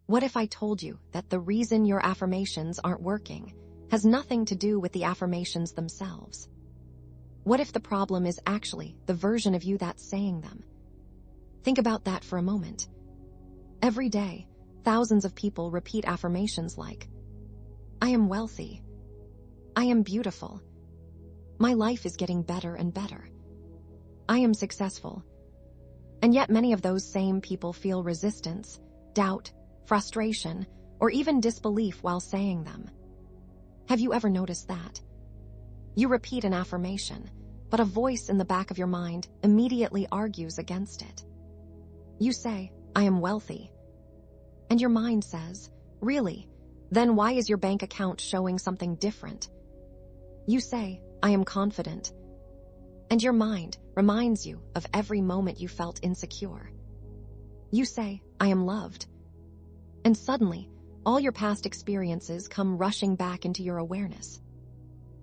What if I told you that the reason your affirmations aren't working has nothing to do with the affirmations themselves? What if the problem is actually the version of you that's saying them? Think about that for a moment. Every day, thousands of people repeat affirmations like, I am wealthy. I am beautiful. My life is getting better and better. I am successful. And yet many of those same people feel resistance, doubt, frustration, or even disbelief while saying them. Have you ever noticed that? You repeat an affirmation, but a voice in the back of your mind immediately argues against it. You say, I am wealthy. And your mind says, really? Then why is your bank account showing something different? You say, I am confident. And your mind reminds you of every moment you felt insecure. You say, I am loved. And suddenly, all your past experiences come rushing back into your awareness.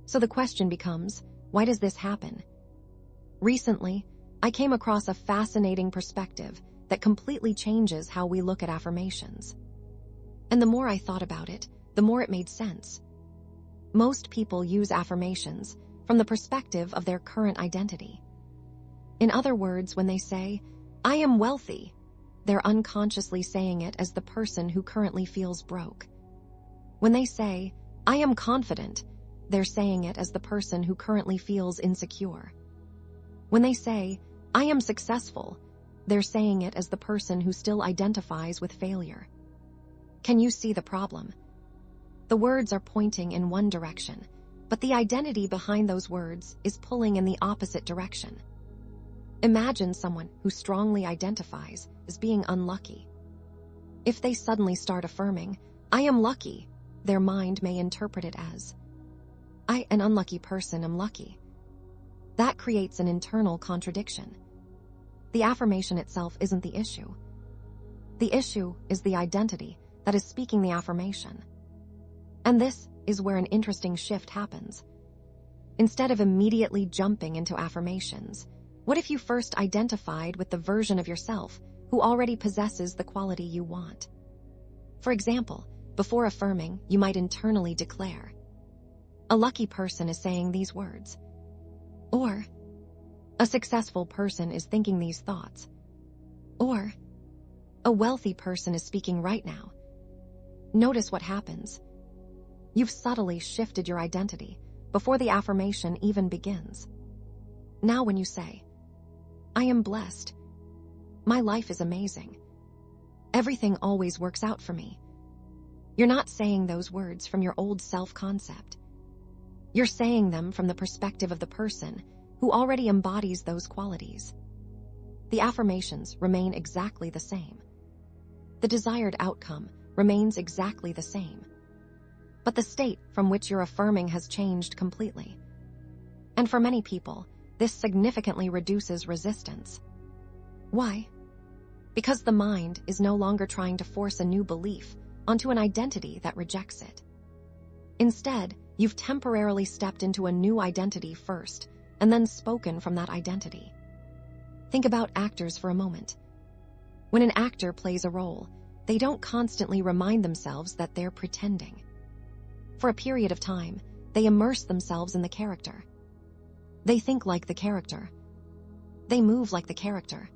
So the question becomes, why does this happen? Recently, I came across a fascinating perspective that completely changes how we look at affirmations. And the more I thought about it, the more it made sense. Most people use affirmations from the perspective of their current identity. In other words, when they say, I am wealthy, they're unconsciously saying it as the person who currently feels broke. When they say, I am confident, they're saying it as the person who currently feels insecure. When they say, I am successful, they're saying it as the person who still identifies with failure. Can you see the problem? The words are pointing in one direction, but the identity behind those words is pulling in the opposite direction. Imagine someone who strongly identifies as being unlucky. If they suddenly start affirming, I am lucky, their mind may interpret it as, I, an unlucky person, am lucky. That creates an internal contradiction. The affirmation itself isn't the issue. The issue is the identity that is speaking the affirmation. And this is where an interesting shift happens. Instead of immediately jumping into affirmations, what if you first identified with the version of yourself who already possesses the quality you want? For example, before affirming, you might internally declare, a lucky person is saying these words. Or, a successful person is thinking these thoughts. Or, a wealthy person is speaking right now. Notice what happens. You've subtly shifted your identity before the affirmation even begins. Now when you say, I am blessed. My life is amazing. Everything always works out for me. You're not saying those words from your old self-concept. You're saying them from the perspective of the person who already embodies those qualities. The affirmations remain exactly the same. The desired outcome remains exactly the same. But the state from which you're affirming has changed completely. And for many people, this significantly reduces resistance. Why? Because the mind is no longer trying to force a new belief onto an identity that rejects it. Instead, you've temporarily stepped into a new identity first, and then spoken from that identity. Think about actors for a moment. When an actor plays a role, they don't constantly remind themselves that they're pretending. For a period of time, they immerse themselves in the character. They think like the character. They move like the character.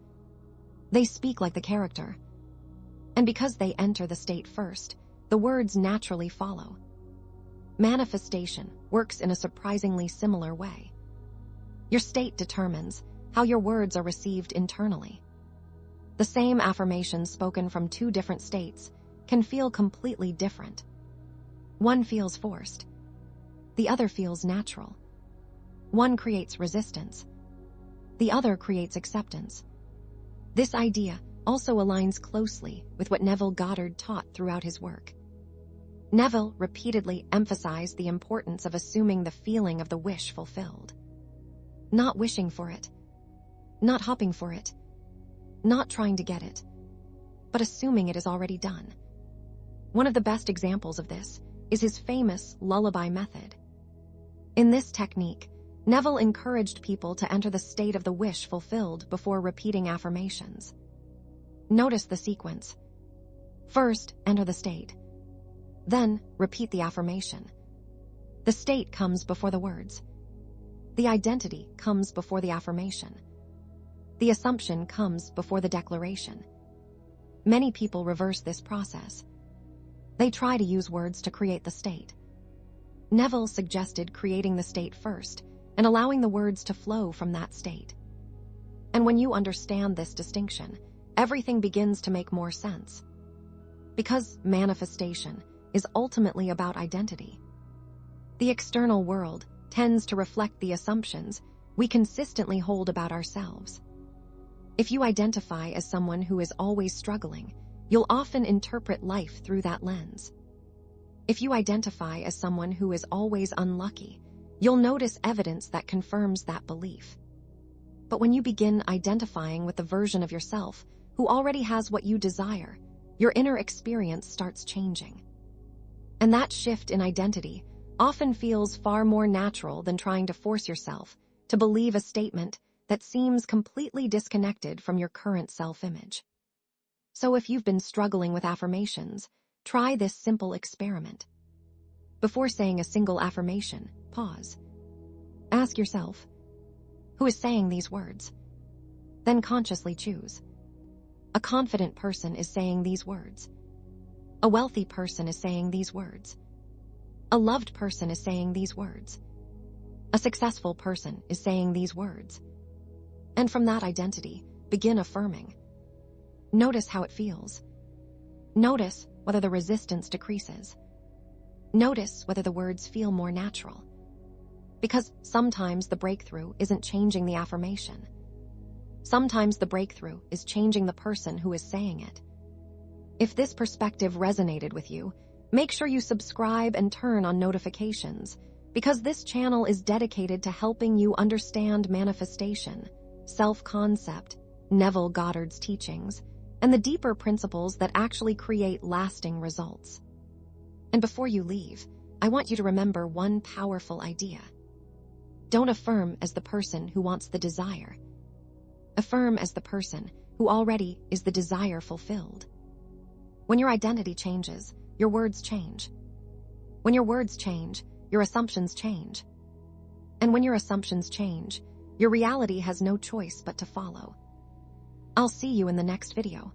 They speak like the character. And because they enter the state first, the words naturally follow. Manifestation works in a surprisingly similar way. Your state determines how your words are received internally. The same affirmations spoken from two different states can feel completely different. One feels forced. The other feels natural. One creates resistance. The other creates acceptance. This idea also aligns closely with what Neville Goddard taught throughout his work. Neville repeatedly emphasized the importance of assuming the feeling of the wish fulfilled. Not wishing for it. Not hoping for it. Not trying to get it. But assuming it is already done. One of the best examples of this is his famous lullaby method. In this technique, Neville encouraged people to enter the state of the wish fulfilled before repeating affirmations. Notice the sequence. First, enter the state. Then, repeat the affirmation. The state comes before the words. The identity comes before the affirmation. The assumption comes before the declaration. Many people reverse this process. They try to use words to create the state. Neville suggested creating the state first and allowing the words to flow from that state. And when you understand this distinction, everything begins to make more sense. Because manifestation is ultimately about identity. The external world tends to reflect the assumptions we consistently hold about ourselves. If you identify as someone who is always struggling, you'll often interpret life through that lens. If you identify as someone who is always unlucky, you'll notice evidence that confirms that belief. But when you begin identifying with the version of yourself who already has what you desire, your inner experience starts changing. And that shift in identity often feels far more natural than trying to force yourself to believe a statement that seems completely disconnected from your current self-image. So if you've been struggling with affirmations, try this simple experiment. Before saying a single affirmation, pause. Ask yourself, who is saying these words? Then consciously choose. A confident person is saying these words. A wealthy person is saying these words. A loved person is saying these words. A successful person is saying these words. And from that identity, begin affirming. Notice how it feels. Notice whether the resistance decreases. Notice whether the words feel more natural. Because sometimes the breakthrough isn't changing the affirmation. Sometimes the breakthrough is changing the person who is saying it. If this perspective resonated with you, make sure you subscribe and turn on notifications, because this channel is dedicated to helping you understand manifestation, self-concept, Neville Goddard's teachings, and the deeper principles that actually create lasting results. And before you leave, I want you to remember one powerful idea. Don't affirm as the person who wants the desire. Affirm as the person who already is the desire fulfilled. When your identity changes, your words change. When your words change, your assumptions change. And when your assumptions change, your reality has no choice but to follow. I'll see you in the next video.